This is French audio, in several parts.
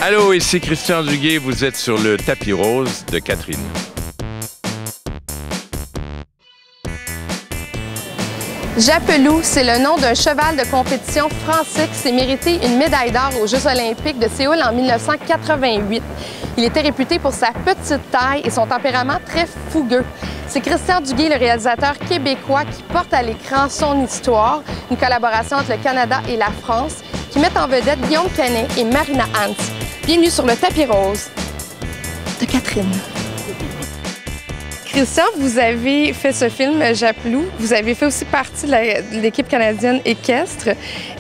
Allô, ici Christian Duguay, vous êtes sur le tapis rose de Catherine. Japelou, c'est le nom d'un cheval de compétition français qui s'est mérité une médaille d'or aux Jeux olympiques de Séoul en 1988. Il était réputé pour sa petite taille et son tempérament très fougueux. C'est Christian Duguay, le réalisateur québécois, qui porte à l'écran son histoire, une collaboration entre le Canada et la France, qui met en vedette Guillaume Canet et Marina Hans. Bienvenue sur le tapis rose de Catherine. Christian, vous avez fait ce film Japelou. Vous avez fait aussi partie de l'équipe canadienne équestre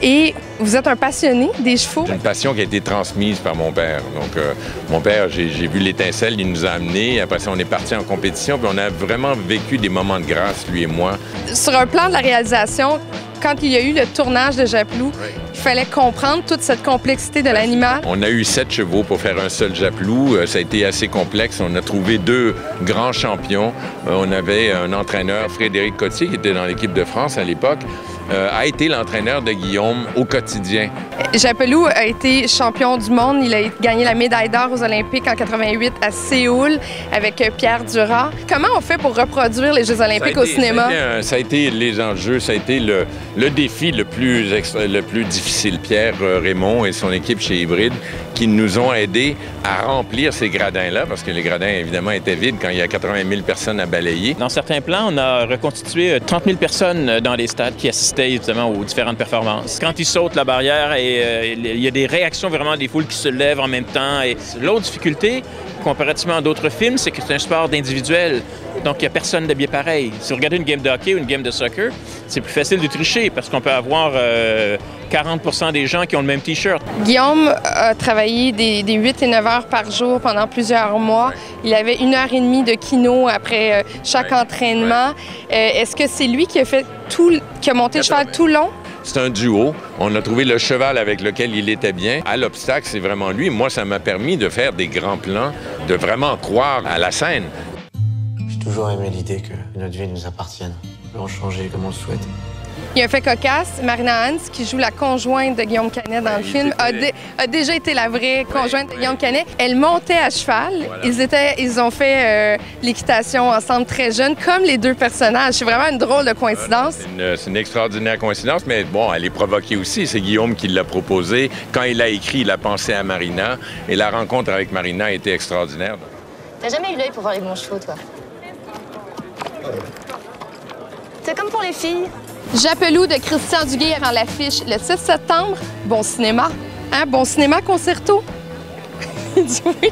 et vous êtes un passionné des chevaux. J'ai une passion qui a été transmise par mon père. Donc, mon père, j'ai vu l'étincelle, il nous a amenés. Après ça, on est parti en compétition, puis on a vraiment vécu des moments de grâce, lui et moi. Sur un plan de la réalisation, quand il y a eu le tournage de Japelou, il fallait comprendre toute cette complexité de l'animal. On a eu 7 chevaux pour faire un seul Japelou. Ça a été assez complexe. On a trouvé 2 grands champions. On avait un entraîneur, Frédéric Cottier, qui était dans l'équipe de France à l'époque, a été l'entraîneur de Guillaume au quotidien. Japelou a été champion du monde. Il a gagné la médaille d'or aux Olympiques en 88 à Séoul avec Pierre Duras. Comment on fait pour reproduire les Jeux olympiques au cinéma? Ça a été les enjeux, ça a été le défi le plus difficile. Pierre Raymond et son équipe chez Hybride qui nous ont aidés à remplir ces gradins-là, parce que les gradins, évidemment, étaient vides quand il y a 80 000 personnes à balayer. Dans certains plans, on a reconstitué 30 000 personnes dans les stades qui assistaient évidemment aux différentes performances. Quand ils sautent la barrière, il y a des réactions vraiment des foules qui se lèvent en même temps. Et l'autre difficulté, comparativement à d'autres films, c'est que c'est un sport d'individuel. Donc, il n'y a personne d'habillé pareil. Si vous regardez une game de hockey ou une game de soccer, c'est plus facile de tricher parce qu'on peut avoir 40% des gens qui ont le même T-shirt. Guillaume a travaillé des 8 et 9 heures par jour pendant plusieurs mois. Il avait 1h30 de kino après chaque entraînement. Est-ce que c'est lui qui a monté le cheval tout le long? C'est un duo. On a trouvé le cheval avec lequel il était bien. À l'obstacle, c'est vraiment lui. Moi, ça m'a permis de faire des grands plans, de vraiment croire à la scène. J'ai toujours aimé l'idée que notre vie nous appartienne. On peut en changer comme on le souhaite. Il y a un fait cocasse. Marina Hans, qui joue la conjointe de Guillaume Canet dans le film, a déjà été la vraie conjointe de Guillaume Canet. Elle montait à cheval. Voilà. Ils ont fait l'équitation ensemble très jeunes, comme les 2 personnages. C'est vraiment une drôle de coïncidence. C'est une extraordinaire coïncidence, mais bon, elle est provoquée aussi. C'est Guillaume qui l'a proposé. Quand il a écrit, il a pensé à Marina. Et la rencontre avec Marina a été extraordinaire. T'as jamais eu l'œil pour voir les bons chevaux, toi? C'est comme pour les filles. Japelou de Christian Duguay rend l'affiche le 6 septembre. Bon cinéma. Hein? Bon cinéma concerto. Il dit oui.